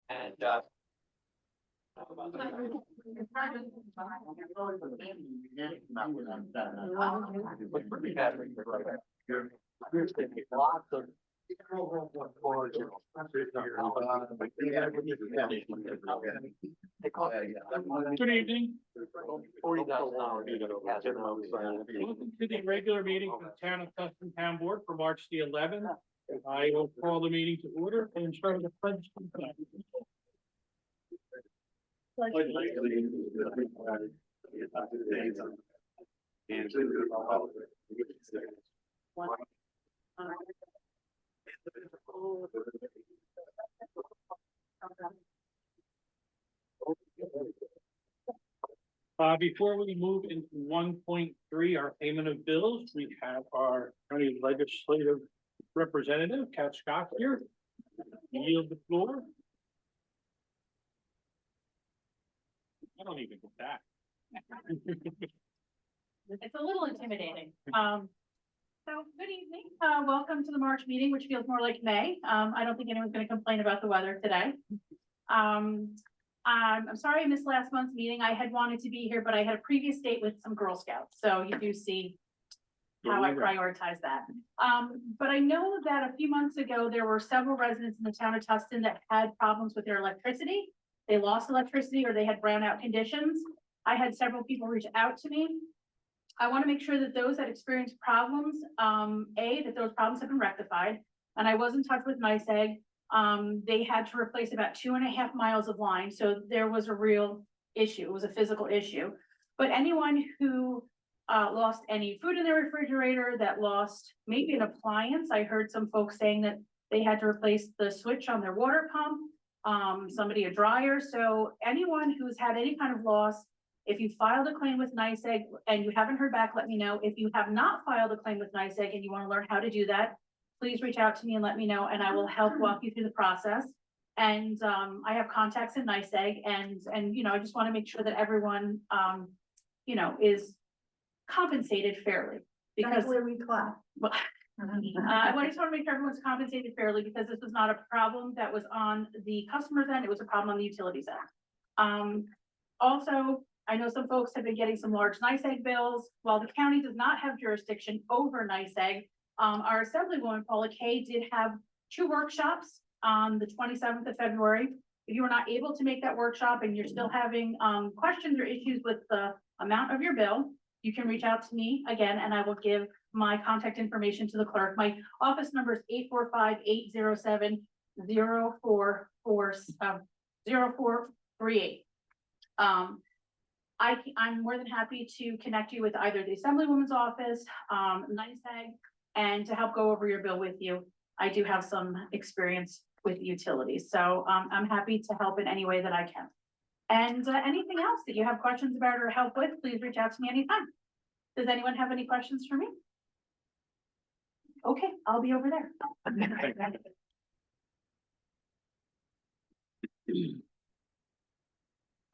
And, lots of. Good evening. $40,000. Welcome to the regular meeting for the Town of Tustin Town Board for March the 11th. I will call the meeting to order and start with the pledge. Before we move into 1.3, our payment of bills, we have our county legislative representative, Kat Scott here. Yield the floor. I don't even get that. It's a little intimidating. So good evening. Welcome to the March meeting, which feels more like May. I don't think anyone's going to complain about the weather today. I'm sorry I missed last month's meeting. I had wanted to be here, but I had a previous date with some Girl Scouts. So you do see how I prioritize that. But I know that a few months ago, there were several residents in the town of Tustin that had problems with their electricity. They lost electricity or they had brownout conditions. I had several people reach out to me. I want to make sure that those that experience problems, that those problems have been rectified. And I was in touch with NYSEG. They had to replace about 2.5 miles of line. So there was a real issue. It was a physical issue. But anyone who lost any food in their refrigerator, that lost maybe an appliance. I heard some folks saying that they had to replace the switch on their water pump, somebody a dryer. So anyone who's had any kind of loss, if you filed a claim with NYSEG and you haven't heard back, let me know. If you have not filed a claim with NYSEG and you want to learn how to do that, please reach out to me and let me know, and I will help walk you through the process. And I have contacts in NYSEG, and I just want to make sure that everyone is compensated fairly, because That's where we clap. well, I just want to make sure everyone's compensated fairly, because this was not a problem that was on the customer's end, it was a problem on the utilities end. Also, I know some folks have been getting some large NYSEG bills. While the county does not have jurisdiction over NYSEG, our Assemblywoman Paula Kay did have 2 workshops on the 27th of February. If you are not able to make that workshop and you're still having questions or issues with the amount of your bill, you can reach out to me again, and I will give my contact information to the clerk. My office number is 845-807-0438. I'm more than happy to connect you with either the Assemblywoman's office, NYSEG, and to help go over your bill with you. I do have some experience with utilities, so I'm happy to help in any way that I can. And anything else that you have questions about or help with, please reach out to me anytime. Does anyone have any questions for me? Okay, I'll be over there.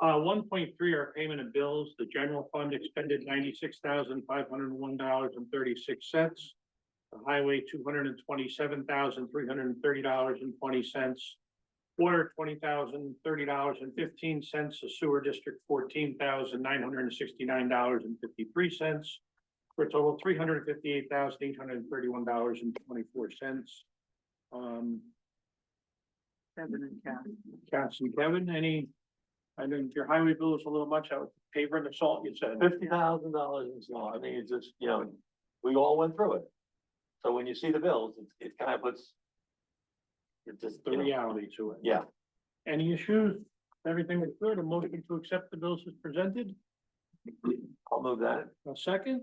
1.3, our payment of bills. The general fund expended $96,501.36. The highway, $227,330.20. Water, $20,030.15. The sewer district, $14,969.53. For a total of $358,831.24. Kevin and Kat. Cass and Kevin, I think your highway bill is a little much. Paper and the salt, you said. $50,000 in salt. I mean, it's just, we all went through it. So when you see the bills, it kind of puts. It's just The reality to it. Yeah. Any issues? Everything was good. A motion to accept the bills is presented. I'll move that. A second.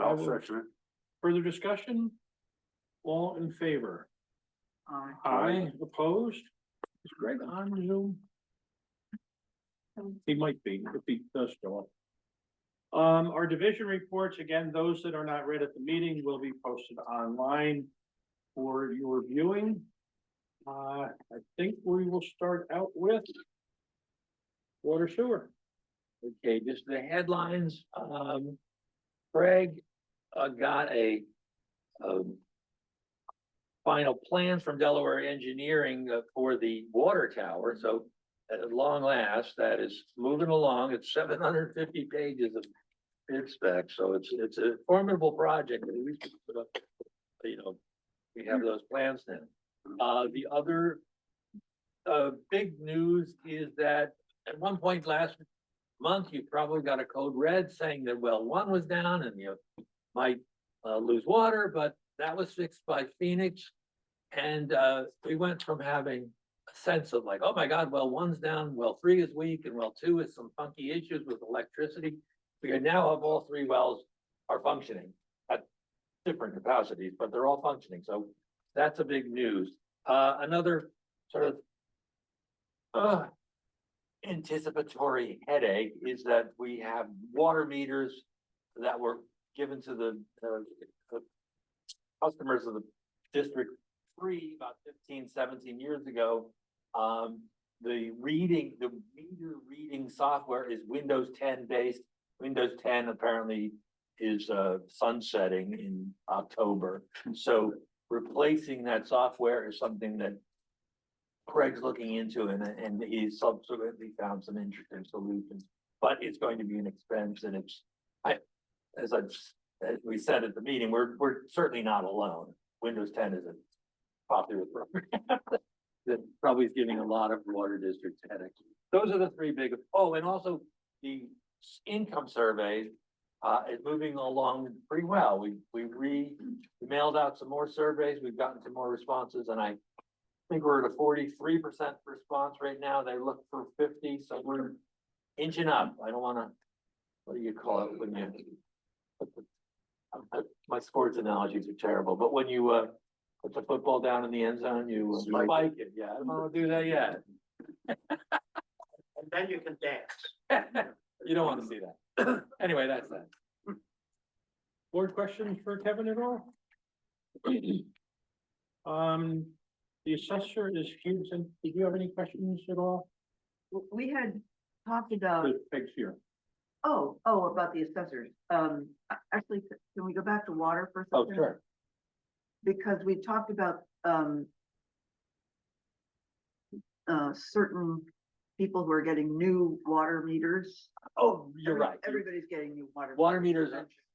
I'll section it. Further discussion? All in favor? Aye. Opposed? Is Greg on Zoom? He might be, if he does show up. Our division reports, again, those that are not read at the meeting will be posted online for your viewing. I think we will start out with water sewer. Okay, just the headlines. Craig got a final plans from Delaware Engineering for the water tower, so at long last, that is moving along. It's 750 pages of bid specs, so it's a formidable project. At least we put up, you know, we have those plans now. The other big news is that at one point last month, you probably got a code red saying that well one was down and you might lose water, but that was fixed by Phoenix. And we went from having a sense of like, oh my God, well one's down, well three is weak, and well two is some funky issues with electricity. We now have all three wells are functioning at different capacities, but they're all functioning. So that's a big news. Another sort of anticipatory headache is that we have water meters that were given to the customers of the district free about 15, 17 years ago. The meter reading software is Windows 10 based. Windows 10 apparently is sunsetting in October. So replacing that software is something that Craig's looking into, and he's subsequently found some interesting solutions, but it's going to be an expense, and as we said at the meeting, we're certainly not alone. Windows 10 is a popular program that probably is giving a lot of water districts headaches. Those are the three big, oh, and also the income survey is moving along pretty well. We mailed out some more surveys, we've gotten some more responses, and I think we're at a 43% response right now. They look for 50, so we're inching up. I don't wanna, what do you call it when you, my sports analogies are terrible, but when you put the football down in the end zone, you spike it. Yeah, I don't wanna do that yet. And then you can dance. You don't wanna see that. Anyway, that's that. Board questions for Kevin at all? The assessor is here. Did you have any questions at all? We had talked about, Peg's here. about the assessors. Actually, can we go back to water for a Oh, second? sure. Because we talked about, certain people who are getting new water meters. Oh, you're right. Everybody's getting new water. Water meters,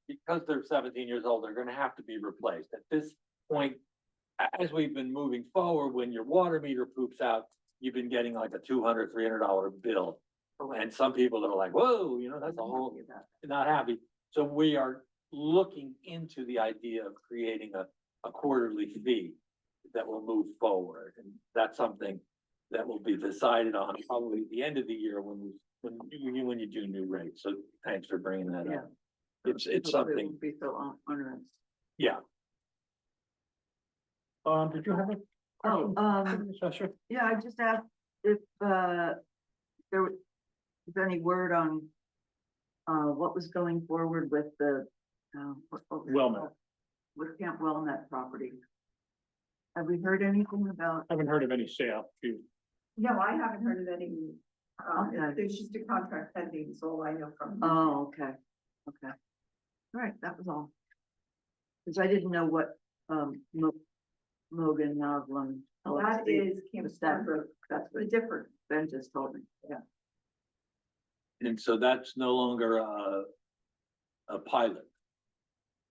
because they're 17 years old, they're gonna have to be replaced. At this point, as we've been moving forward, when your water meter poops out, you've been getting like a $200, $300 bill. And some people are like, whoa, you know, that's a whole, not happy. So we are looking into the idea of creating a quarterly fee that will move forward. And that's something that will be decided on probably at the end of the year when you do new rates. So thanks for bringing that Yeah. up. It's Hopefully it something, won't be so onerous. yeah. Did you have a question? for the assessor? Yeah, I just asked if, there was any word on, what was going forward with the, what was it Wellnet. called? With Camp Wellnet property. Have we heard anything about? Haven't heard of any sale. No, I haven't heard of any, Okay. there's just a contract pending, is all I know from. Oh, okay, okay. All right, that was all. Cause I didn't know what, Mogan Novlin. That is Camp Was that- Stanbrook, That's the what different, Ben just told me, yeah. And so that's no longer a pilot.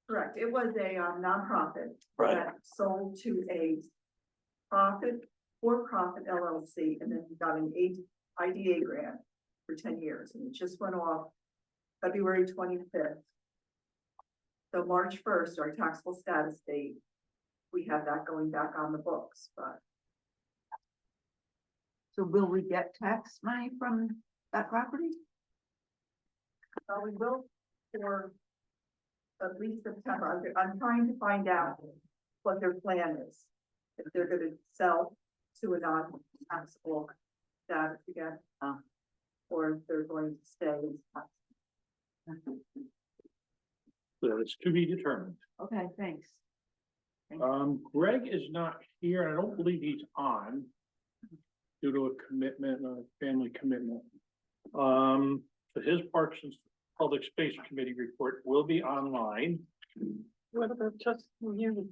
correct, it was a nonprofit. Right. That sold to a for-profit LLC, and then got an IDA grant for 10 years, and it just went off February 25th. So March 1st, our taxable status date, we have that going back on the books, but So will we get tax money from that property? we will for at least September. I'm trying to find out what their plan is. If they're gonna sell to a non-taxable status again. Oh. Or if they're going to stay as tax. So it's to be determined. Okay, thanks. Greg is not here, and I don't believe he's on due to a commitment, a family commitment. So his Parks and Public Space Committee report will be online. What about just you?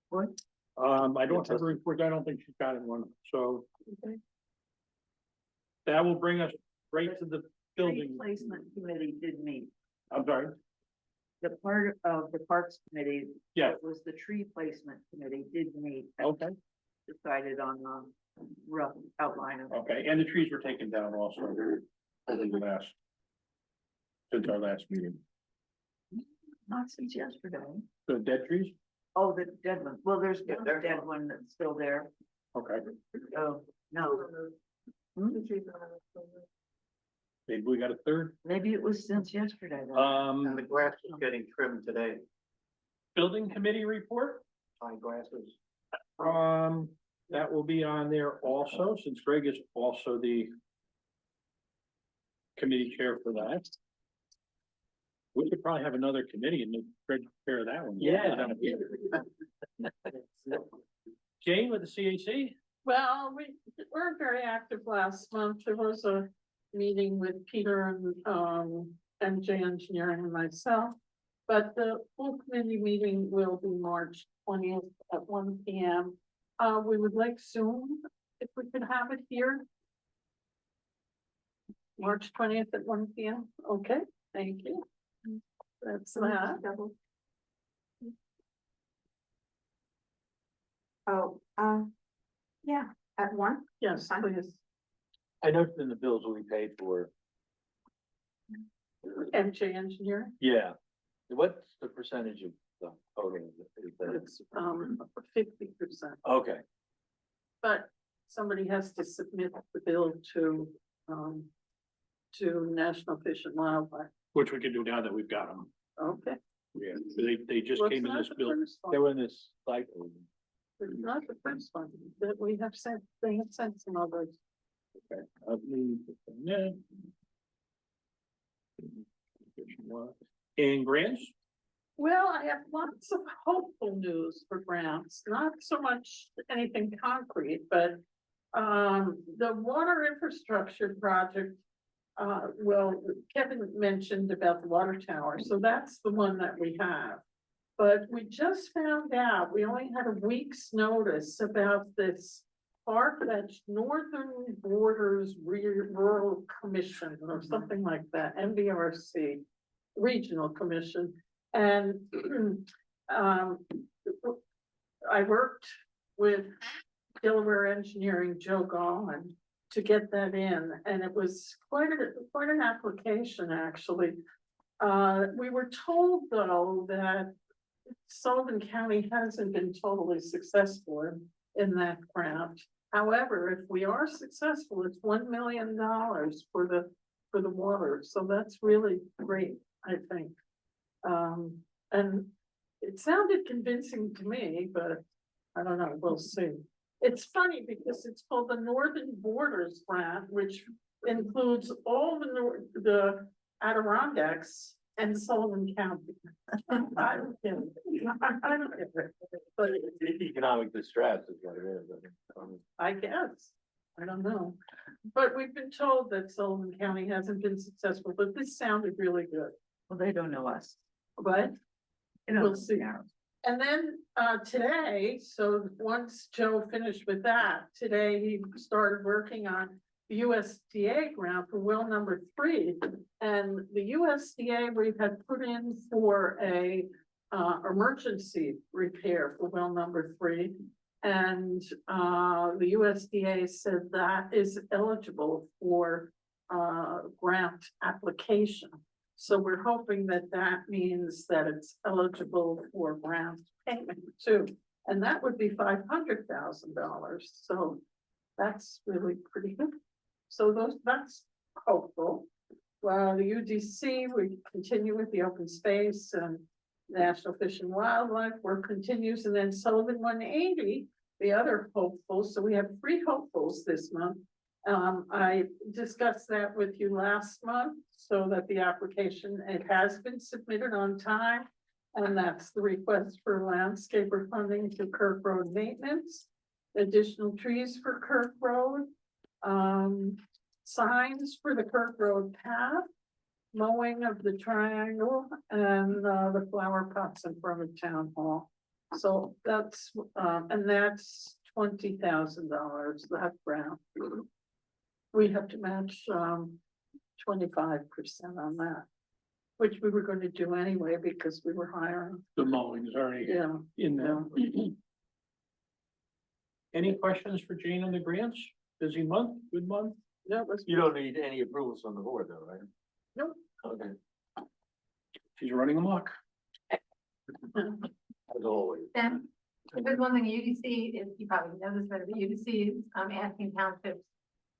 What? I don't have a report, I don't think she's got one, so. Okay. That will bring us right to the Tree building, Placement Committee did meet. I'm sorry, The part of the Parks Committee. Yeah. that was the Tree Placement Committee did meet. and okay, Decided on a rough outline of. okay, and the trees were taken down also. Over the last. Since our last meeting, Not since yesterday. the dead trees, Oh, the dead one. Well, there's Yeah, one they're dead gone. one that's still there. okay, Oh, no, maybe we got a third, maybe it was since yesterday. then. um, grass is getting trimmed today, building committee report. high grasses. That will be on there also, since Greg is also the committee chair for that. We could probably have another committee and make Greg chair of that one. Yeah. Jane with the CAC? Well, we weren't very active last month. There was a meeting with Peter and, MJ Engineering and myself. But the full committee meeting will be March 20th at 1 p.m. We would like Zoom, if we could have it here. March 20th at 1 p.m. Okay, thank you. That's that. Oh, yeah, at one. Yes, please. I noticed in the bills we paid for, MJ Engineering. yeah, what's the percentage of the total? Is that? It's 50%. Okay, But somebody has to submit the bill to National Fish and Wildlife. Which we can do now that we've got them. Okay. Yeah, they just Well, came it's in not this the bill. first one. they were in this cycle. It's not the first one that we have sent, they have sent some others. I believe, yeah. And grants? Well, I have lots of hopeful news for grants, not so much anything concrete, but the water infrastructure project. Well, Kevin mentioned about the water tower, so that's the one that we have. But we just found out, we only had a week's notice about this far-fetched Northern Borders Rural Commission or something like that, MBRC Regional Commission. And I worked with Delaware Engineering, Joe Gollman, to get that in, and it was quite an application, actually. We were told, though, that Sullivan County hasn't been totally successful in that grant. However, if we are successful, it's $1 million for the water, so that's really great, I think. And it sounded convincing to me, but I don't know, we'll see. It's funny because it's called the Northern Borders Grant, which includes all the Adirondacks and Sullivan County. I don't get it. I don't get it. But Economic distress is what it is. I guess, I don't know. But we've been told that Sullivan County hasn't been successful, but this sounded really good. Well, they don't know us. But You know, we'll see. And then today, so once Joe finished with that, today he started working on the USDA grant for well number 3. And the USDA we had put in for a emergency repair for well number 3. And the USDA said that is eligible for grant application. So we're hoping that that means that it's eligible for grant payment too. And that would be $500,000. So that's really pretty good. So that's hopeful. Well, the UDC, we continue with the open space and National Fish and Wildlife work continues. And then Sullivan 180, the other hopeful. So we have 3 hopefuls this month. I discussed that with you last month, so that the application, it has been submitted on time. And that's the request for landscaper funding to Kirk Road maintenance, additional trees for Kirk Road, signs for the Kirk Road path, mowing of the triangle, and the flower pots in front of town hall. So that's, and that's $20,000, that grant. We have to match, 25% on that. Which we were gonna do anyway because we were hiring, The mowing is already yeah. in there. Any questions for Jane on the grants? Busy month, good month? That was, You don't need any approvals from the board though, right? Nope. Okay, She's running amok. as always. Then, there's one thing UDC is, you probably know this, but UDC is, asking townships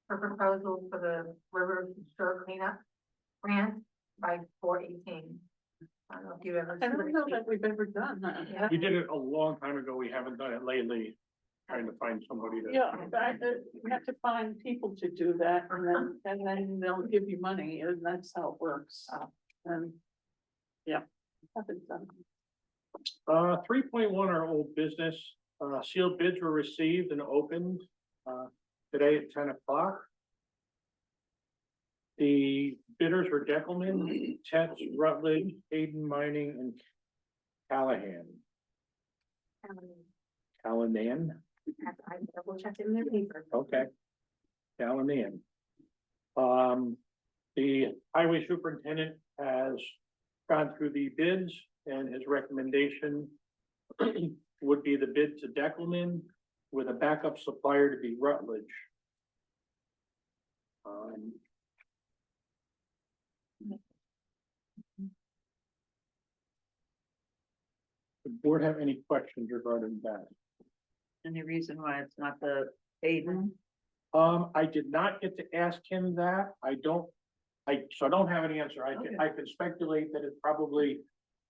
for proposals for the river shore cleanup grant by 4/18. I don't know if you ever. I don't know that we've ever done that. Yeah. We did it a long time ago. We haven't done it lately. Trying to find somebody to. Yeah, we have to find people to do that and then they'll give you money and that's how it works. And, yeah. Haven't done. 3.1, our old business, sealed bids were received and opened, today at 10 o'clock. The bidders were Deckelman, Tetz, Rutledge, Hayden Mining, and Callahan. Callahan, I double checked in their paper. okay. Callahan. The highway superintendent has gone through the bids and his recommendation would be the bid to Deckelman with a backup supplier to be Rutledge. The board have any questions regarding that? Any reason why it's not the Hayden? I did not get to ask him that. I don't have an answer. I can speculate that it's probably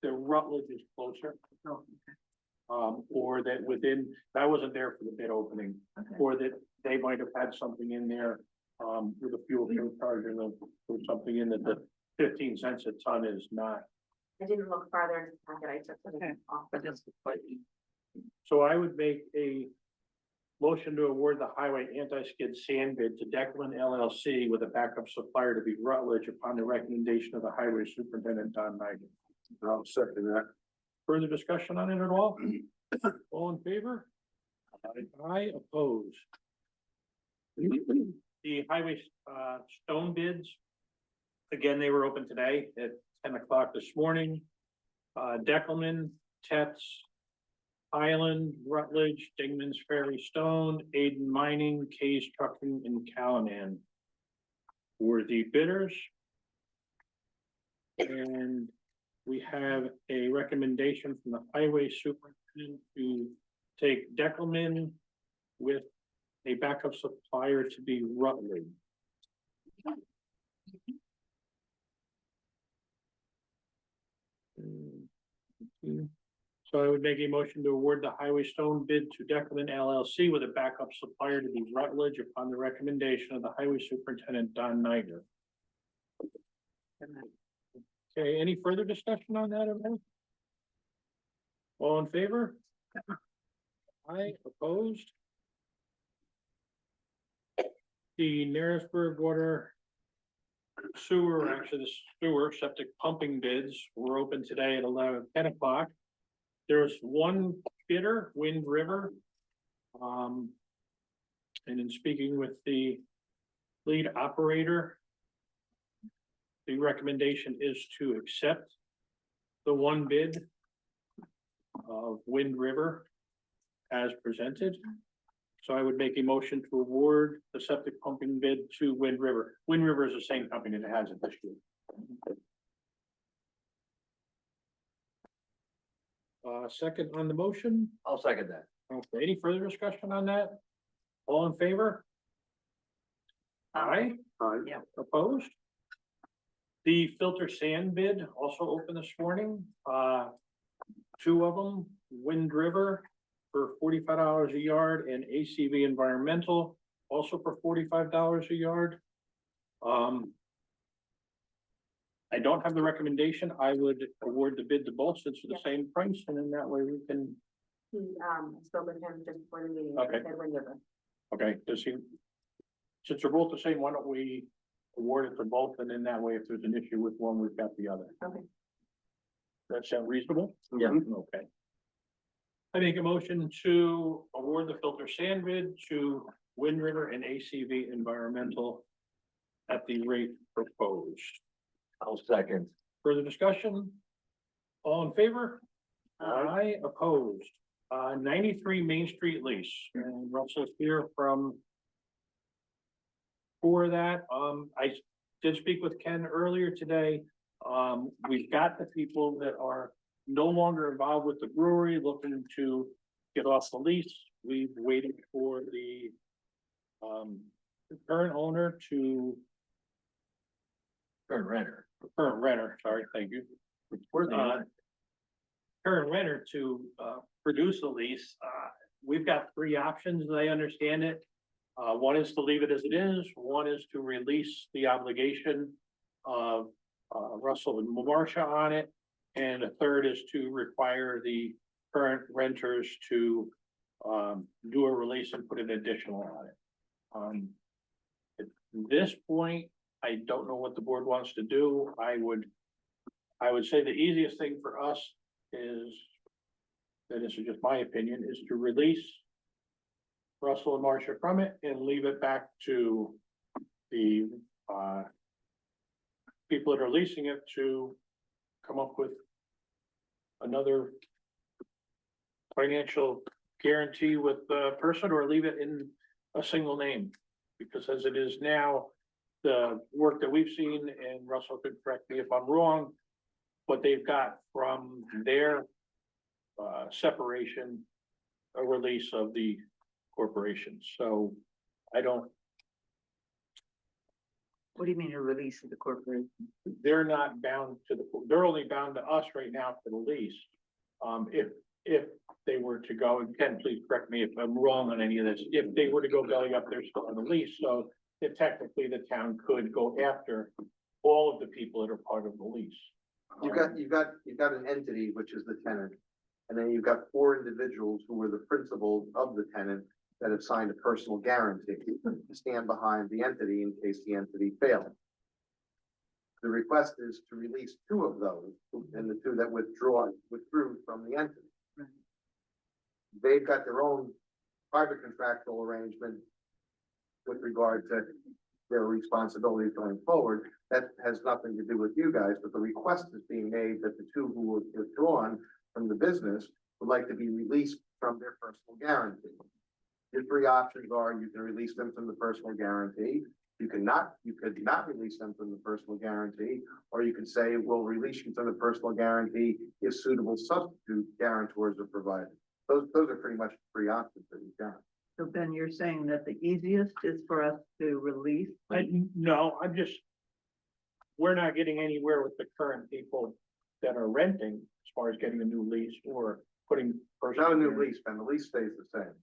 the Rutledge is closer. Or that I wasn't there for the bid opening, or that they might have had something in there, with a fuel surcharge or something in that the 15 cents a ton is not. I didn't look farther into the packet, I took it off. But it's, So I would make a motion to award the highway anti-skid sand bid to Declan LLC with a backup supplier to be Rutledge upon the recommendation of the highway superintendent, Don Knight. I'll second that. Further discussion on it at all? All in favor? Aye, opposed. The highway, stone bids. Again, they were open today at 10 o'clock this morning. Deckelman, Tetz, Island, Rutledge, Dingman's Ferry Stone, Aiden Mining, Kay's Trucking, and Callahan were the bidders. And we have a recommendation from the highway superintendent to take Deckelman with a backup supplier to be Rutledge. So I would make a motion to award the highway stone bid to Deckelman LLC with a backup supplier to be Rutledge upon the recommendation of the highway superintendent, Don Niger. Okay, any further discussion on that? Event? All in favor? Aye, opposed? The Narrowsburg water sewer, actually the sewer septic pumping bids were open today at 10 o'clock. There was one bidder, Wind River. And in speaking with the lead operator, the recommendation is to accept the one bid of Wind River as presented. So I would make a motion to award the septic pumping bid to Wind River. Wind River is the same company that has it this year. Second on the motion. I'll second that. Okay, any further discussion on that? All in favor? Aye. Aye. Yeah. Opposed? The filter sand bid also opened this morning. Two of them, Wind River for $45 a yard and ACV Environmental also for $45 a yard. I don't have the recommendation. I would award the bid to both since it's the same price, and in that way we can, He, spoke with him just before the meeting. Okay. Said Wind River. okay, does he? Since they're both the same, why don't we award it to both, and in that way, if there's an issue with one, we've got the other. Okay. That sound reasonable? Yeah. Okay. I make a motion to award the filter sand bid to Wind River and ACV Environmental at the rate proposed. I'll second. Further discussion? All in favor? Aye, opposed. 93 Main Street lease, and Russell's here for that. I did speak with Ken earlier today. We've got the people that are no longer involved with the brewery looking to get off the lease. We've waited for the current owner to, Current renter. current renter, sorry, thank you. We're the Uh, owner. Current renter to produce a lease. We've got three options, as I understand it. One is to leave it as it is, one is to release the obligation of Russell and Marcia on it. And a third is to require the current renters to do a release and put an additional on it. At this point, I don't know what the board wants to do. I would say the easiest thing for us is, and this is just my opinion, is to release Russell and Marcia from it and leave it back to the people that are leasing it to come up with another financial guarantee with the person, or leave it in a single name. Because as it is now, the work that we've seen, and Russell could correct me if I'm wrong, what they've got from their separation, a release of the corporation. So I don't, What do you mean a release of the corporation? they're not bound to they're only bound to us right now for the lease. If they were to go, and Ken, please correct me if I'm wrong on any of this, if they were to go belly up, they're still on the lease, so if technically the town could go after all of the people that are part of the lease. You've got an entity, which is the tenant, and then you've got four individuals who were the principals of the tenant that have signed a personal guarantee to stand behind the entity in case the entity failed. The request is to release two of those, and the two that withdrew from the entity. Right. They've got their own private contractual arrangement with regard to their responsibilities going forward. That has nothing to do with you guys, but the request is being made that the two who were withdrawn from the business would like to be released from their personal guarantee. Your three options are: you can release them from the personal guarantee, you could not release them from the personal guarantee, or you could say, we'll release you from the personal guarantee if suitable substitute guarantors are provided. Those are pretty much the three options that you've got. So Ben, you're saying that the easiest is for us to release? No, we're not getting anywhere with the current people that are renting as far as getting a new lease or putting. Not a new lease, Ben, the lease stays the same,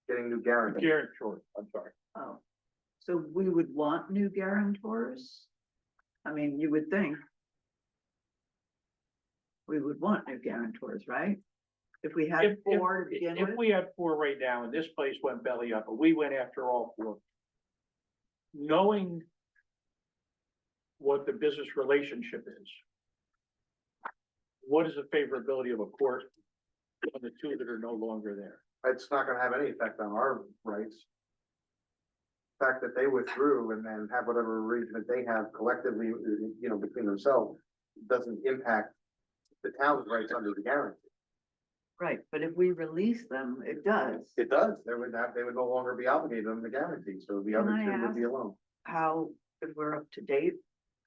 getting new guarantee. Guarantor, I'm sorry. Oh, so we would want new guarantors? I mean, you would think we would want new guarantors, right? If we had four to begin If with? we had four right now and this place went belly up, but we went after all four. Knowing what the business relationship is. What is the favorability of a court on the two that are no longer there? It's not gonna have any effect on our rights. The fact that they withdrew and then have whatever arrangement they have collectively, between themselves, doesn't impact the town's rights under the guarantee. Right, but if we release them, it does. It does, they would no longer be obligated under the guarantee, so the Can other I two would be ask? alone. How, if we're up to date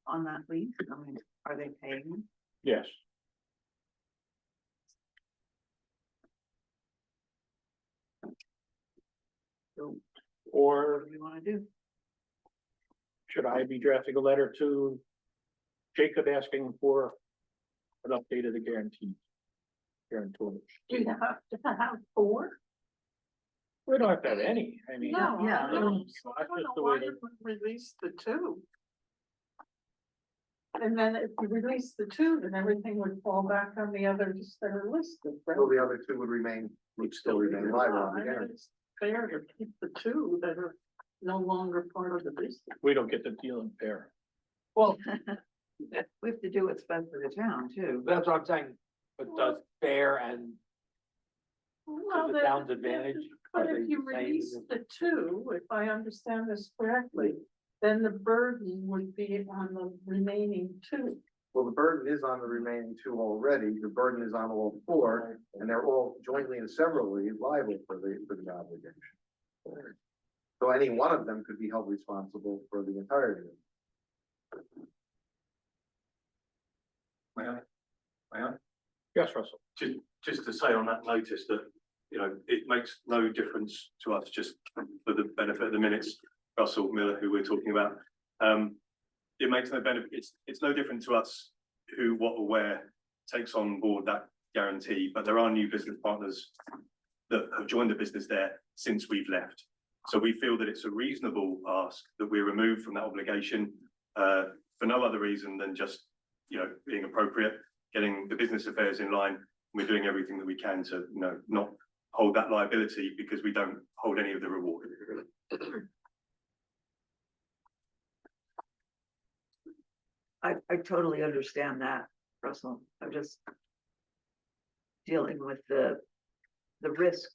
on that lease, I mean, are they paying? Yes. So Or what do we wanna do? should I be drafting a letter to Jacob asking for an update of the guarantee? Guarantor. Do you have to have four? We don't have to have any, I mean. No, yeah. I don't That's I don't just know the why way you would release the two. And then if you release the two, then everything would fall back on the others that are listed, right? So the other two would still remain liable Well, under I the mean, guarantee. it's fair to keep the two that are no longer part of the business. we don't get the deal in fair. Well, We have to do what's best for the town too. that's what I'm saying, but does fair and Well, the then- town's advantage? But Are if they you saying release that- the two, if I understand this correctly, then the burden would be on the remaining two. Well, the burden is on the remaining two already, the burden is on all four, and they're all jointly and severally liable for the obligation. So any one of them could be held responsible for the entirety. May I? Yes, Russell. Just to say on that notice that, you know, it makes no difference to us, just for the benefit of the minutes, Russell Miller, who we're talking about. It makes no benefit, it's no different to us who, what or where takes on board that guarantee, but there are new business partners that have joined the business there since we've left. So we feel that it's a reasonable ask that we're removed from that obligation, for no other reason than just, you know, being appropriate, getting the business affairs in line. We're doing everything that we can to, you know, not hold that liability because we don't hold any of the reward. I totally understand that, Russell. I'm just dealing with the risk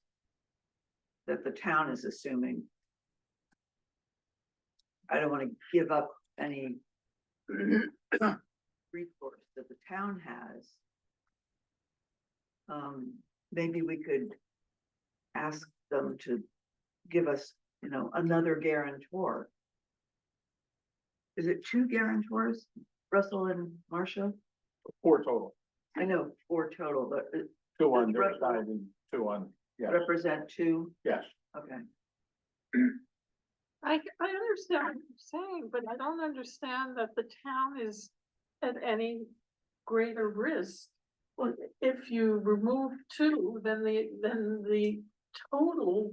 that the town is assuming. I don't want to give up any recourse that the town has. Maybe we could ask them to give us, you know, another guarantor. Is it two guarantors, Russell and Marcia? 4 total, I know 4 total, but 2 on Does their Russell- side and 2 on, yes, represent 2, yes. okay. I understand what you're saying, but I don't understand that the town is at any greater risk. Well, if you remove 2, then the total.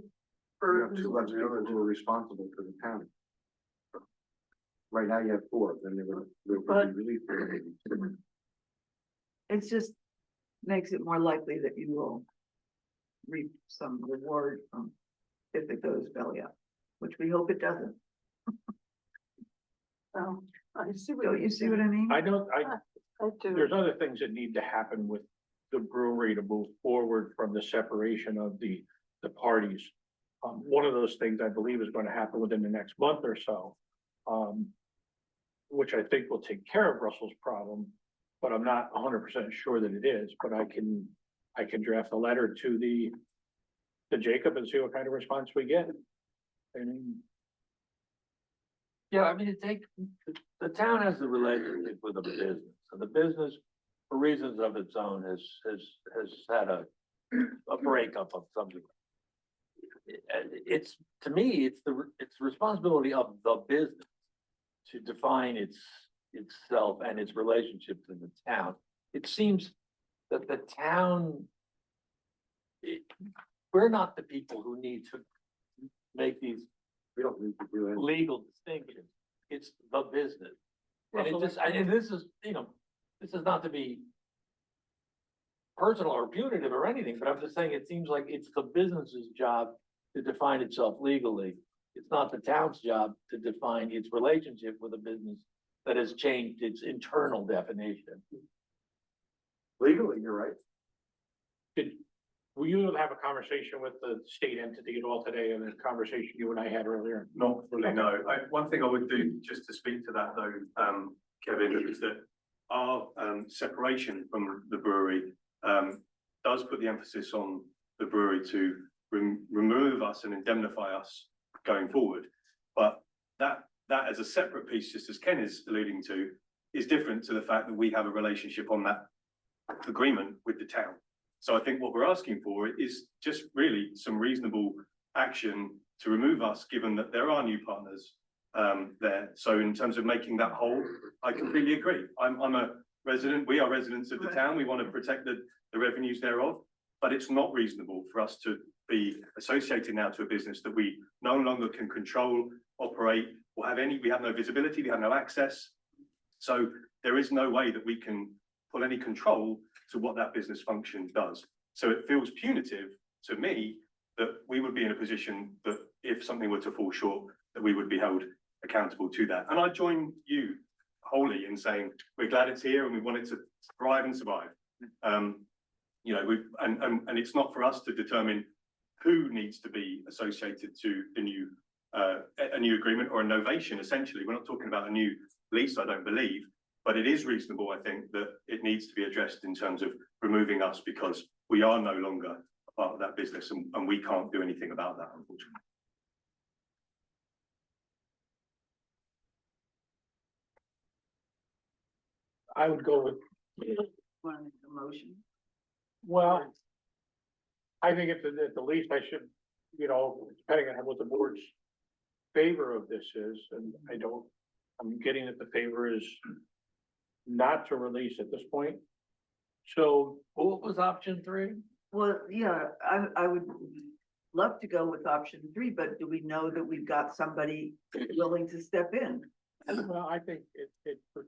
You have burden 2 left who are responsible for the town. Right now you have 4, then they would But- be released. It's just makes it more likely that you will reap some reward from if it goes belly up, which we hope it doesn't. Oh, I see what Don't you're you see what I mean? I don't, I do. there's other things that need to happen with the brewery to move forward from the separation of the parties. One of those things I believe is going to happen within the next month or so. Which I think will take care of Russell's problem, but I'm not 100% sure that it is, but I can draft a letter to Jacob and see what kind of response we get. I mean, Yeah, I mean, the town has a relationship with the business, and the business, for reasons of its own, has had a breakup of some degree. It's, to me, it's the responsibility of the business to define itself and its relationship to the town. It seems that the town, we're not the people who need to make these We don't need to do anything. legal distinctions. It's the business. And it Russell, just, and this is, you know, this is not to be personal or punitive or anything, but I'm just saying it seems like it's the business's job to define itself legally. It's not the town's job to define its relationship with a business that has changed its internal definition. Legally, you're right. will you have a conversation with the state entity at all today, and the conversation you and I had earlier? Not fully, no. One thing I would do, just to speak to that though, Kevin, is that our separation from the brewery does put the emphasis on the brewery to remove us and indemnify us going forward. But that as a separate piece, just as Ken is alluding to, is different to the fact that we have a relationship on that agreement with the town. So I think what we're asking for is just really some reasonable action to remove us, given that there are new partners there. So in terms of making that whole, I completely agree. I'm a resident, we are residents of the town, we want to protect the revenues thereof, but it's not reasonable for us to be associated now to a business that we no longer can control, operate, or have any, we have no visibility, we have no access. So there is no way that we can put any control to what that business function does. So it feels punitive to me that we would be in a position that if something were to fall short, that we would be held accountable to that. And I join you wholly in saying we're glad it's here and we want it to thrive and survive. You know, and it's not for us to determine who needs to be associated to the new, a new agreement or a novation, essentially. We're not talking about a new lease, I don't believe, but it is reasonable, I think, that it needs to be addressed in terms of removing us because we are no longer a part of that business and we can't do anything about that, unfortunately. I would go with, Want to make a motion? well, I think at the least I should, you know, depending on what the board's favor of this is, and I'm getting that the favor is not to release at this point. So, What was option 3? Well, yeah, I would love to go with option 3, but do we know that we've got somebody willing to step in? well, I think it would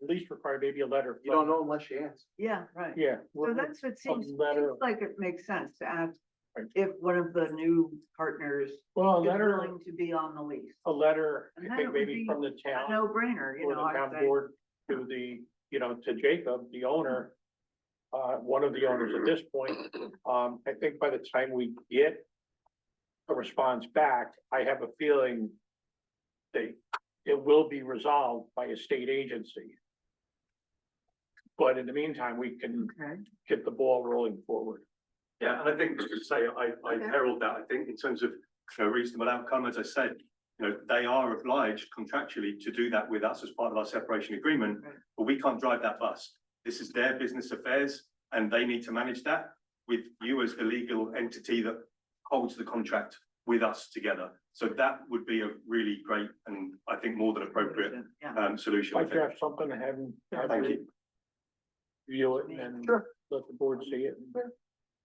at least require maybe a letter. You don't know unless you ask. Yeah, right. Yeah. So that's what seems letter. like it makes sense to ask Right. if one of the new partners Well, a is letter, willing to be on the lease. a letter, And I then think it would maybe be from the A town. no-brainer, you Or know, the I'd town say. board to the, you know, to Jacob, the owner. One of the owners at this point, I think by the time we get a response back, I have a feeling that it will be resolved by a state agency. But in the meantime, we can Okay. get the ball rolling forward. Yeah, and I think, just to say, I Okay. herald that, I think, in terms of, you know, reasonable outcome, as I said, you know, they are obliged contractually to do that with us as part of our separation agreement, Right. but we can't drive that bus. This is their business affairs, and they need to manage that with you as the legal entity that holds the contract with us together. So that would be a really great and I think more than appropriate Yeah. solution. I Like to think. have something to have, Thank you. view it and let the board see it.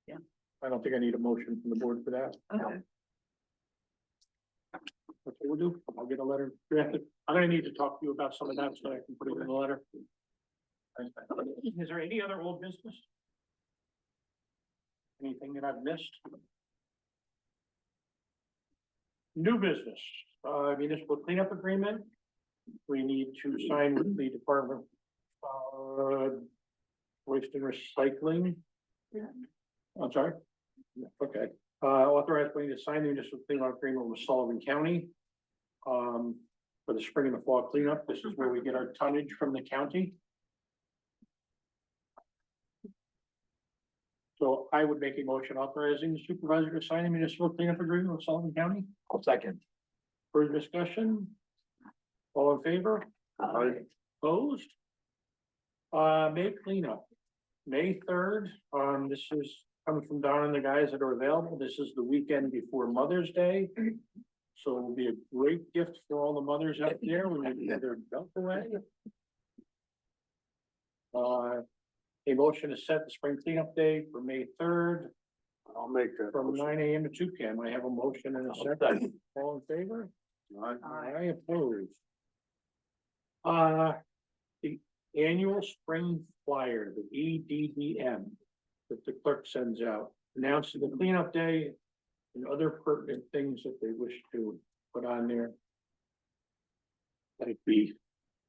Yeah. I don't think I need a motion from the board for that. Okay. That's what we'll do. I'll get a letter drafted. I'm gonna need to talk to you about some of that so I can put it in the letter. Is there any other old business? Anything that I've missed? New business, municipal cleanup agreement. We need to sign with the Department of Waste and Recycling. I'm sorry. Okay, authorize me to sign the municipal cleanup agreement with Sullivan County. For the spring and the fall cleanup. This is where we get our tonnage from the county. So I would make a motion authorizing the supervisor to sign a municipal cleanup agreement with Sullivan County. I'll second. Further discussion? All in favor? Opposed? May cleanup, May 3rd, this is coming from Don and the guys that are available. This is the weekend before Mother's Day. So it will be a great gift for all the mothers out there when they get their belt away. A motion to set the spring cleanup day for May 3rd I'll make that. from 9 AM to 2 PM. I have a motion and a second. All in favor? I oppose. The annual spring flyer, the EDDM, that the clerk sends out, announcing the cleanup day and other pertinent things that they wish to put on there. Let it be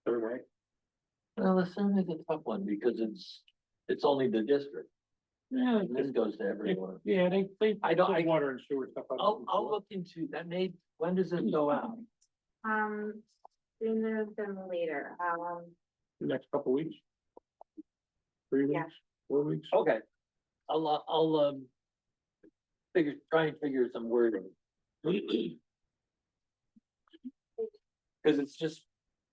survey. Well, the survey's a tough one because it's only the district. Yeah, This goes to everyone. yeah, they I don't- put water and sewer stuff. out I'll before. look into that. When does it go out? Sooner than later, The next couple weeks. 3 Yeah. weeks, 4 weeks. Okay. I'll try and figure some wording. Cause it's just,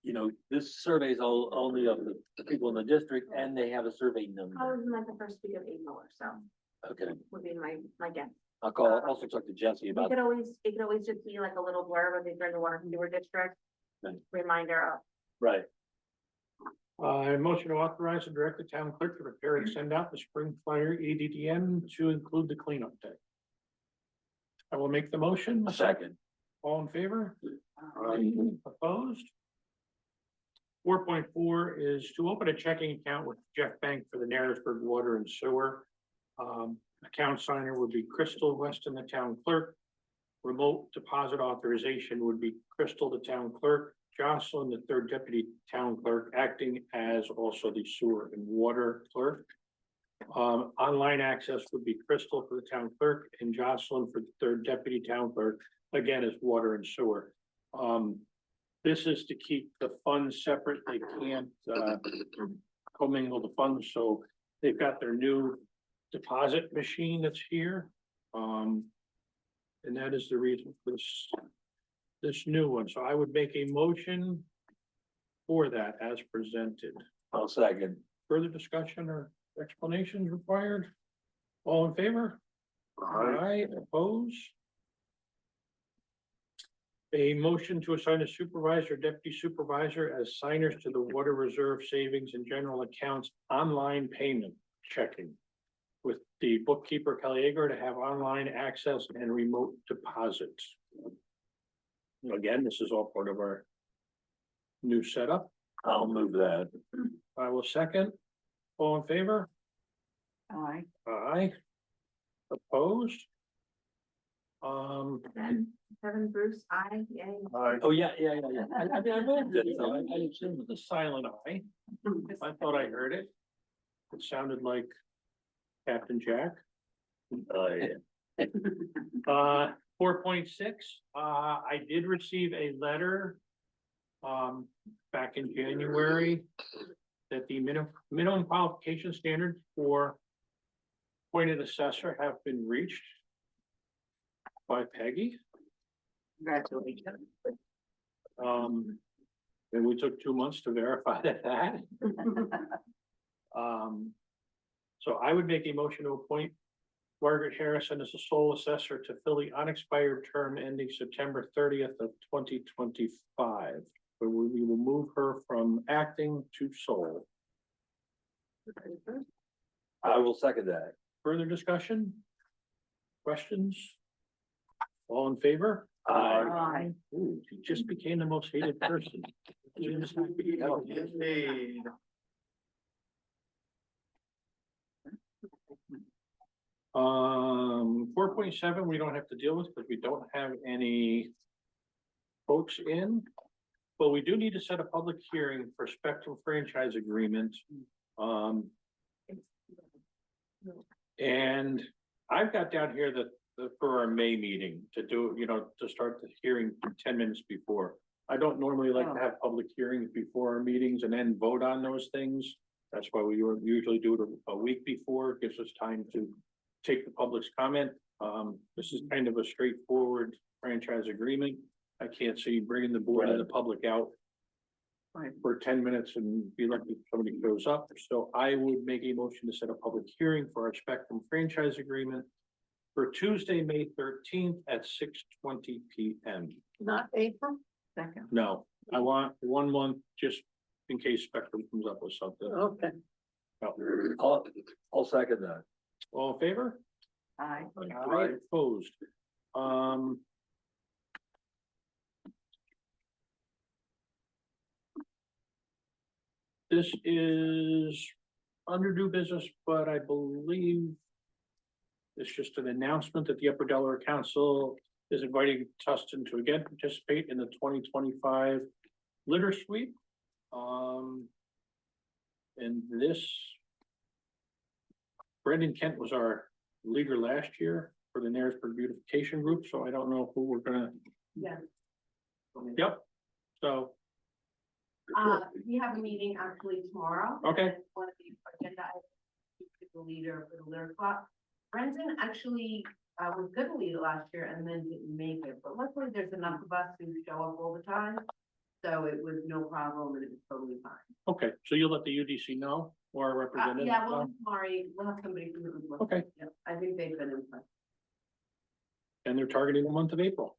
you know, this survey is all only of the people in the district and they have a survey number. probably in like the first week of April or so, Okay, would be my guess. I'll also talk to Jesse about. It could always just be like a little blurb of these are the water and sewer district. Right. Reminder of, Right. Motion to authorize and direct the town clerk to prepare and send out the spring flyer EDDM to include the cleanup day. I will make the motion. A second. All in favor? Opposed? 4.4 is to open a checking account with Jeff Bank for the Narrowsburg Water and Sewer. Account signer would be Crystal Weston, the town clerk. Remote deposit authorization would be Crystal, the town clerk. Jocelyn, the third deputy town clerk, acting as also the sewer and water clerk. Online access would be Crystal for the town clerk and Jocelyn for the third deputy town clerk, again, is water and sewer. This is to keep the funds separate, they can't, commingle the funds, so they've got their new deposit machine that's here. And that is the reason for this new one, so I would make a motion for that as presented. I'll second. Further discussion or explanations required? All in favor? Aye, opposed? A motion to assign a supervisor, deputy supervisor as signers to the water reserve savings and general accounts online payment checking. With the bookkeeper Kelly Agar to have online access and remote deposits. Again, this is all part of our new setup. I'll move that. I will second. All in favor? Aye. Aye. Opposed? Kevin Bruce, yay. Oh, yeah. I mean, I moved it, so I assumed with a silent aye. I thought I heard it. It sounded like Captain Jack. Oh, yeah. 4.6, I did receive a letter. Back in January. That the minimum qualification standards for appointed assessor have been reached. By Peggy. Congratulations. And we took 2 months to verify that. So I would make a motion to appoint Margaret Harrison as the sole assessor to fill the unexpired term ending September 30th of 2025. But we will move her from acting to sole. I will second that. Further discussion? Questions? All in favor? Aye. Ooh, she just became the most hated person. Indeed. 4.7, we don't have to deal with because we don't have any folks in. But we do need to set a public hearing for Spectrum franchise agreement. And I've got down here that for our May meeting to do, to start the hearing 10 minutes before. I don't normally like to have public hearings before our meetings and then vote on those things. That's why we usually do it a week before. It gives us time to take the public's comment. This is kind of a straightforward franchise agreement. I can't see bringing the board and the public out Right. for 10 minutes and be lucky if somebody shows up. So I would make a motion to set a public hearing for our Spectrum franchise agreement for Tuesday, May 13th at 6:20 PM. Not April? Second. No, I want 1 month just in case Spectrum comes up with something. Okay. I'll second that. All in favor? Aye. Aye, opposed. This is under new business, but I believe it's just an announcement that the Upper Delaware Council is inviting Tustin to again participate in the 2025 litter sweep. And this Brendan Kent was our leader last year for the Narrowsburg Beautification Group, so I don't know who we're gonna. Yeah. Yep, so, We have a meeting actually tomorrow. okay, One of the agenda items is the leader for the litter club. Brendan actually was gonna lead it last year and then didn't make it, but luckily there's enough of us who show up all the time. So it was no problem and it was totally fine. okay, so you'll let the UDC know or a representative Yeah, we'll know? have Mari, we'll have somebody from the group. Okay. Yep, I think they've been impressed. And they're targeting the month of April.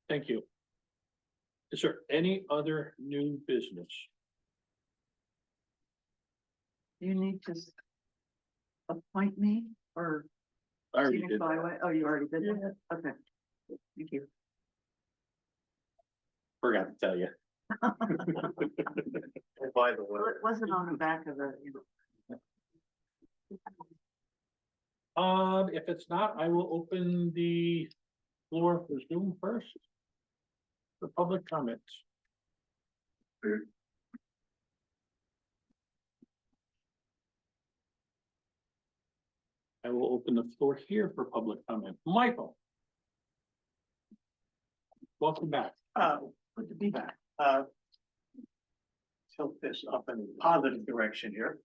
Thank you. Is there any other new business? You need to appoint me or? I already did. signify what- Oh, you already did that? Okay. Thank you. Forgot to tell you. By the way. Well, it wasn't on the back of the, If it's not, I will open the floor for Zoom first. For public comments. I will open the floor here for public comment. Michael. Welcome back. Good to be back. Tilt this up in a positive direction here.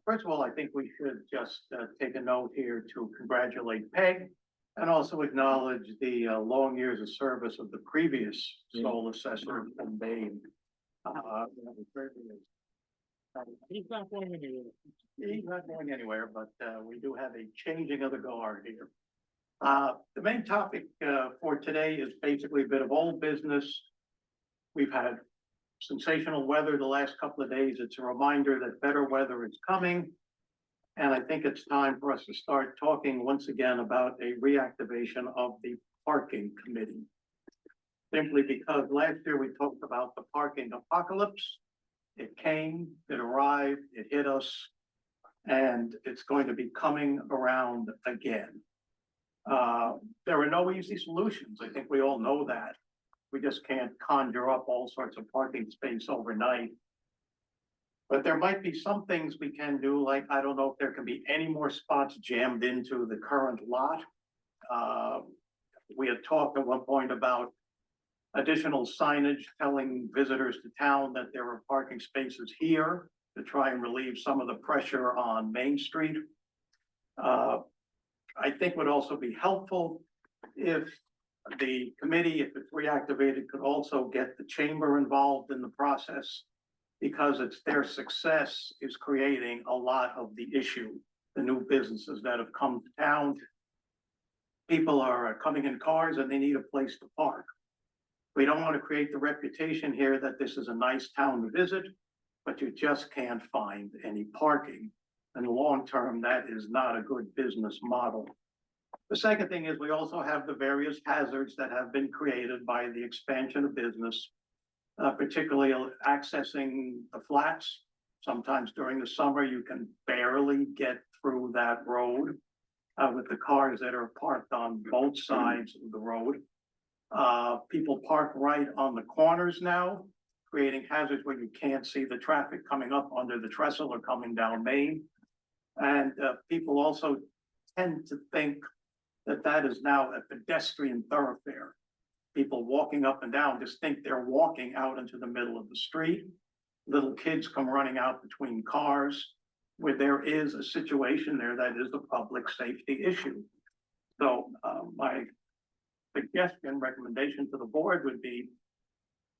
First of all, I think we should just take a note here to congratulate Peg and also acknowledge the long years of service of the previous sole assessor from Maine. He's not going anywhere. He's not going anywhere, but we do have a changing of the guard here. The main topic for today is basically a bit of old business. We've had sensational weather the last couple of days. It's a reminder that better weather is coming. And I think it's time for us to start talking once again about a reactivation of the parking committee. Simply because last year we talked about the parking apocalypse. It came, it arrived, it hit us, and it's going to be coming around again. There are no easy solutions. I think we all know that. We just can't conjure up all sorts of parking space overnight. But there might be some things we can do, like, I don't know if there can be any more spots jammed into the current lot. We had talked at one point about additional signage telling visitors to town that there are parking spaces here to try and relieve some of the pressure on Main Street. I think would also be helpful if the committee, if it's reactivated, could also get the chamber involved in the process, because it's their success is creating a lot of the issue, the new businesses that have come to town. People are coming in cars and they need a place to park. We don't want to create the reputation here that this is a nice town to visit, but you just can't find any parking. In the long term, that is not a good business model. The second thing is we also have the various hazards that have been created by the expansion of business, particularly accessing the flats. Sometimes during the summer, you can barely get through that road with the cars that are parked on both sides of the road. People park right on the corners now, creating hazards where you can't see the traffic coming up under the trestle or coming down Main. And people also tend to think that that is now a pedestrian thoroughfare. People walking up and down just think they're walking out into the middle of the street. Little kids come running out between cars, where there is a situation there that is a public safety issue. So my suggestion, recommendation to the board would be,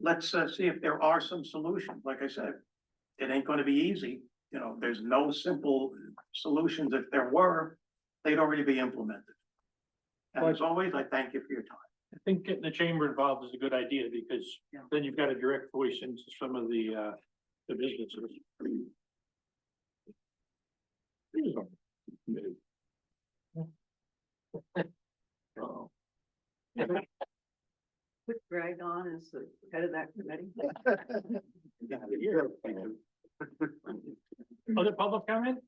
let's see if there are some solutions. Like I said, it ain't going to be easy. You know, there's no simple solutions. If there were, they'd already be implemented. And as always, I thank you for your time. I think getting the chamber involved is a good idea, because then you've got a direct voice into some of the businesses. Oh. Put Greg on as the head of that committee. Other public comment?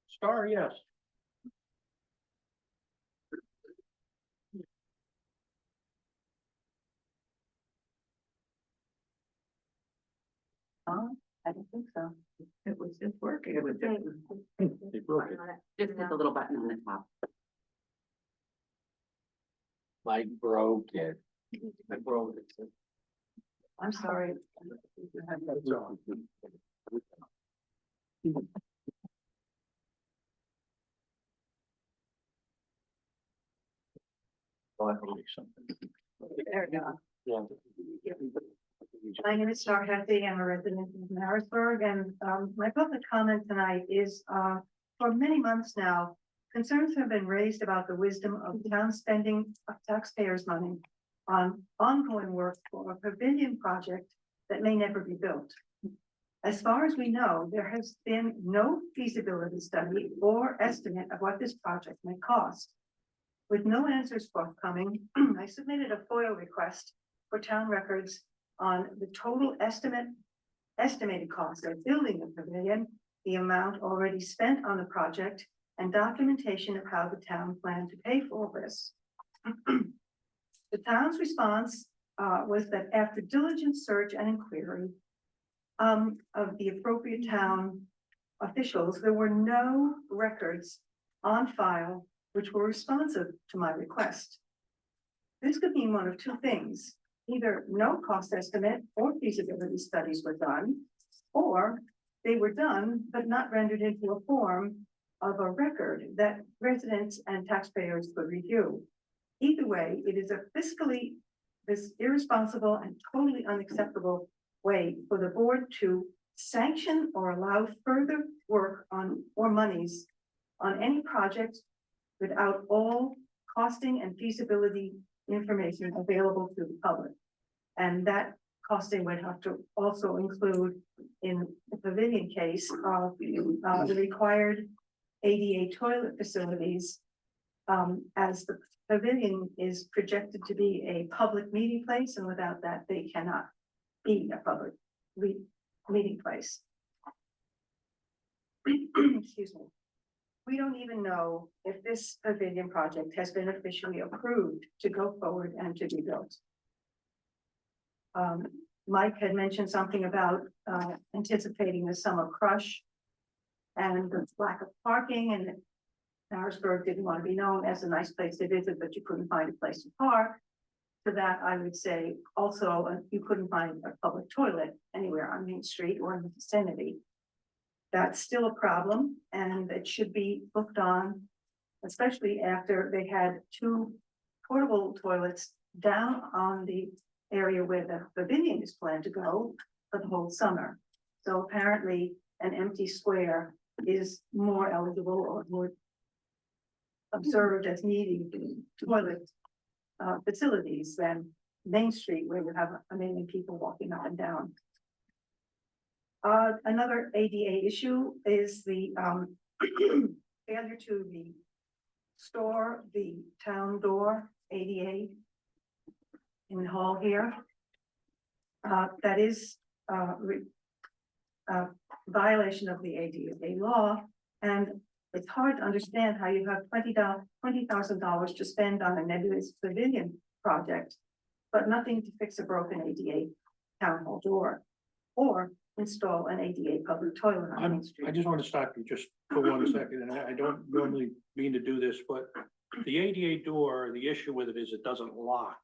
Star, yes. I don't think so. It was just working. It was just. They broke it. Just hit the little button on the top. Mike broke it. I broke it. I'm sorry. That's all. There we go. Yeah. My name is Star Hefty. I'm a resident of Harrisburg, and my public comment tonight is for many months now, concerns have been raised about the wisdom of town spending of taxpayers' money on ongoing work for a pavilion project that may never be built. As far as we know, there has been no feasibility study or estimate of what this project may cost. With no answers forthcoming, I submitted a FOIL request for town records on the total estimated cost of building the pavilion, the amount already spent on the project, and documentation of how the town planned to pay for this. The town's response was that after diligent search and inquiry of the appropriate town officials, there were no records on file which were responsive to my request. This could mean one of two things: either no cost estimate or feasibility studies were done, or they were done but not rendered into a form of a record that residents and taxpayers could review. Either way, it is a fiscally this irresponsible and totally unacceptable way for the board to sanction or allow further work on or monies on any project without all costing and feasibility information available to the public. And that costing would have to also include, in the pavilion case, the required ADA toilet facilities, as the pavilion is projected to be a public meeting place, and without that, they cannot be a public meeting place. Excuse me. We don't even know if this pavilion project has been officially approved to go forward and to be built. Mike had mentioned something about anticipating the summer crush and the lack of parking, and Harrisburg didn't want to be known as a nice place to visit, but you couldn't find a place to park. To that, I would say also, you couldn't find a public toilet anywhere on Main Street or in the vicinity. That's still a problem, and it should be looked on, especially after they had 2 portable toilets down on the area where the pavilion is planned to go for the whole summer. So apparently an empty square is more eligible or more observed as needing toilet facilities than Main Street, where you have a million people walking up and down. Another ADA issue is the failure to store the town door ADA in the hall here. That is violation of the ADA law, and it's hard to understand how you have $20,000 to spend on a nebulous pavilion project, but nothing to fix a broken ADA town hall door, or install an ADA public toilet on Main Street. I just want to stop you just for 1 second, and I don't normally mean to do this, but the ADA door, the issue with it is it doesn't lock.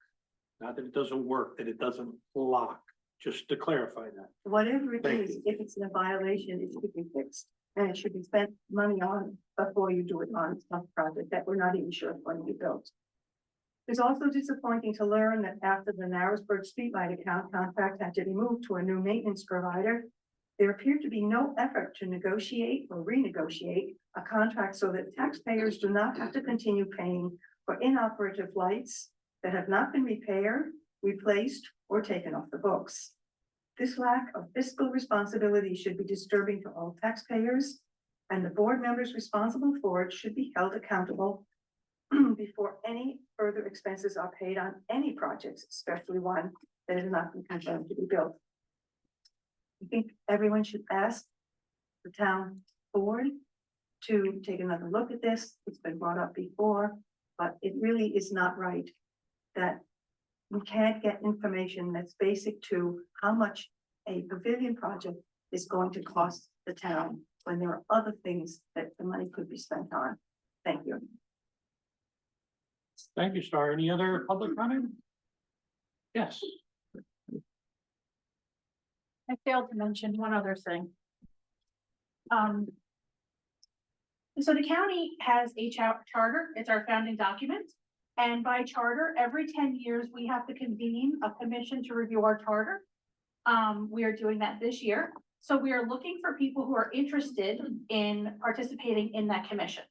Not that it doesn't work, that it doesn't lock, just to clarify that. Whatever it Thank is, if it's in a violation, it should be fixed, and it should be spent money on before you do it on some project that we're not even sure is going to be built. It's also disappointing to learn that after the Narrowsburg streetlight account contract had to be moved to a new maintenance provider, there appeared to be no effort to negotiate or renegotiate a contract so that taxpayers do not have to continue paying for inoperative lights that have not been repaired, replaced, or taken off the books. This lack of fiscal responsibility should be disturbing to all taxpayers, and the board members responsible for it should be held accountable before any further expenses are paid on any projects, especially one that has not been confirmed to be built. I think everyone should ask the town board to take another look at this. It's been brought up before, but it really is not right that we can't get information that's basic to how much a pavilion project is going to cost the town when there are other things that the money could be spent on. Thank you. Thank you, Star. Any other public comment? Yes. I failed to mention one other thing. So the county has a charter, it's our founding document. And by charter, every 10 years, we have to convene a commission to review our charter. We are doing that this year. So we are looking for people who are interested in participating in that commission.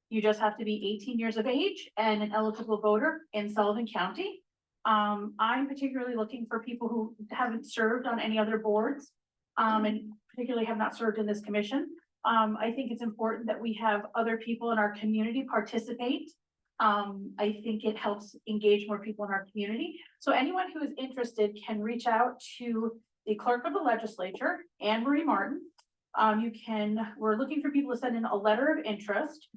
You just have to be 18 years of age and an eligible voter in Sullivan County. I'm particularly looking for people who haven't served on any other boards, and particularly have not served in this commission. I think it's important that we have other people in our community participate. I think it helps engage more people in our community. So anyone who is interested can reach out to the clerk of the legislature, Anne Marie Martin. We're looking for people to send in a letter of interest.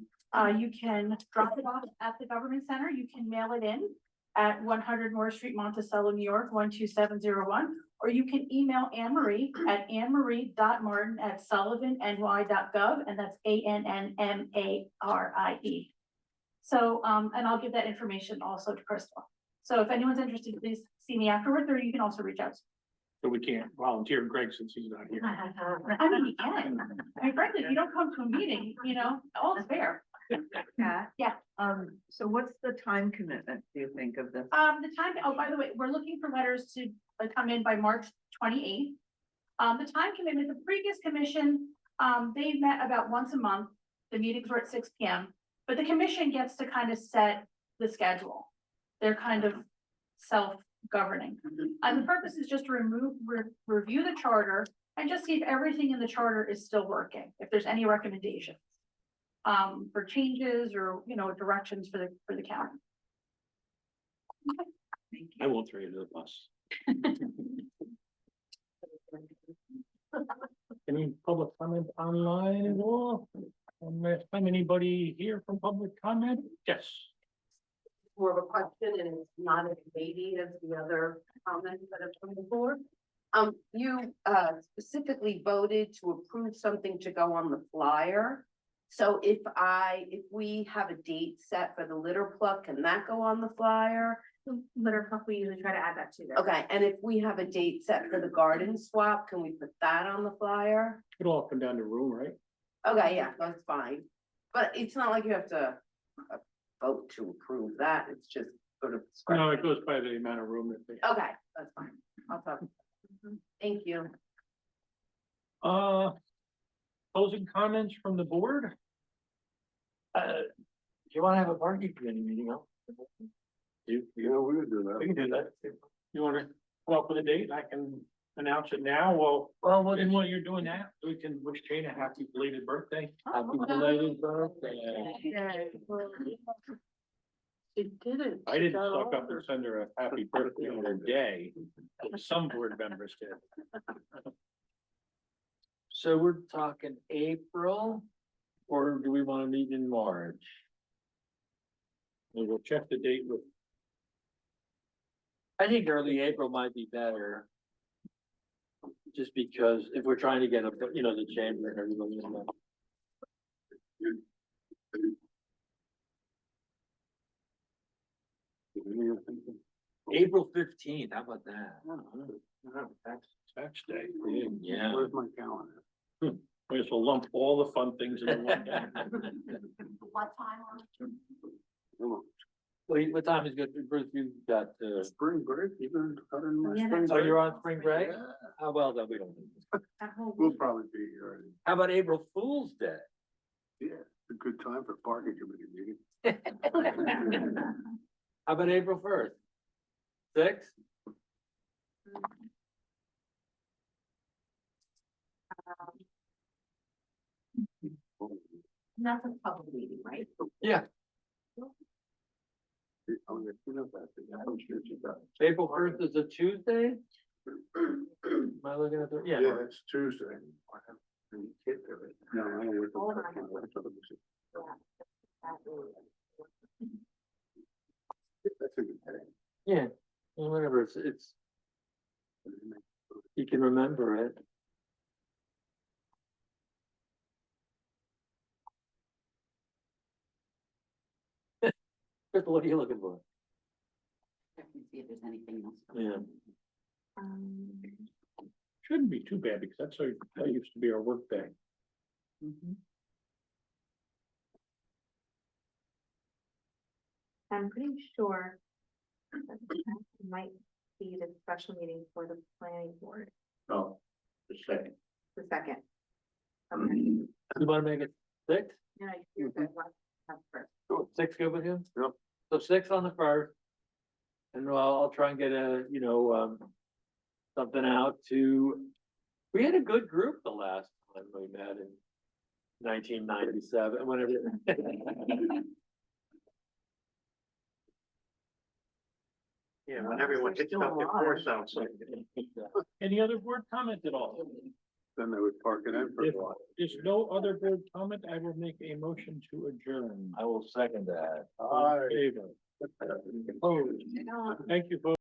You can drop it off at the government center. You can mail it in at 100 North Street, Monticello, New York, 12701, or you can email Anne Marie at annemarie.martin@sullivany.gov, and that's ANNMARIE. So, and I'll give that information also to Crystal. So if anyone's interested, please see me afterwards, or you can also reach out. So we can't volunteer Greg since he's not here. I mean, you can. I mean, frankly, if you don't come to a meeting, all is fair. Pat? Yeah. So what's the time commitment, do you think, of this? The time, oh, by the way, we're looking for letters to come in by March 28th. The time commitment, the previous commission, they met about once a month. The meetings were at 6 p.m. But the commission gets to kind of set the schedule. They're kind of self-governing. And the purpose is just to review the charter and just see if everything in the charter is still working, if there's any recommendations for changes or, directions for the county. I won't throw you to the bus. Any public comment online at all? Last time, anybody here from public comment? Yes. More of a question, and it's not as weighty as the other comments that have come before. You specifically voted to approve something to go on the flyer. So if we have a date set for the litter pluck, can that go on the flyer? Litter pluck, we usually try to add that to there. Okay, and if we have a date set for the garden swap, can we put that on the flyer? It'll all come down to room, right? Okay, yeah, that's fine. But it's not like you have to vote to approve that. It's just sort of. No, it goes by the amount of room that they. Okay, that's fine. I'll talk. Thank you. Closing comments from the board? Do you wanna have a parking committee meeting, huh? Yeah, we would do We can do that. You wanna come up with a date? I can announce it now. Well, Well, and while you're doing that, we can wish Jane a happy belated birthday. happy belated birthday. She did it. I didn't suck up and send her a happy birthday on her day. Some board members did. So we're talking April, or do we wanna meet in March? And we'll check the date with, I think early April might be better. Just because if we're trying to get up, the chamber and everybody. April 15th, how about that? tax day. Yeah. Where's my calendar? We just will lump all the fun things into one day. What time on? What time is good, Bruce, you've got, Spring break, even other than my Yeah, spring that's oh, break. you're on spring break? Yeah. How well, then we don't. That whole We'll week? probably be here. How about April Fool's Day? Yeah, it's a good time for parking committee meeting. How about April 1st? 6? That's a public meeting, right? Yeah, Oh, yeah, you know that, yeah, I'm sure you got it. April 1st is a Tuesday? Am I looking at the, yeah. Yeah, it's Tuesday. And you can't do it. No, I don't work. Hold on. That's a good day. Yeah, well, whatever, it's, you can remember it. Crystal, what are you looking for? Check and see if there's anything else. Yeah. Shouldn't be too bad because that used to be our work day. I'm pretty sure that it might be the special meeting for the planning board, Oh, the second. the second. Okay. You wanna make it 6? Yeah, you're good. That's first. 6 good with you? Yep. So 6 on the 1st. And I'll try and get something out to, we had a good group the last time we met in 1997, whenever. Yeah, when everyone hits up their course out. Any other board comment at all? Then they would park it in for a If while. there's no other board comment, I will make a motion to adjourn. I will second that. All in favor? Opposed? Thank you, folks.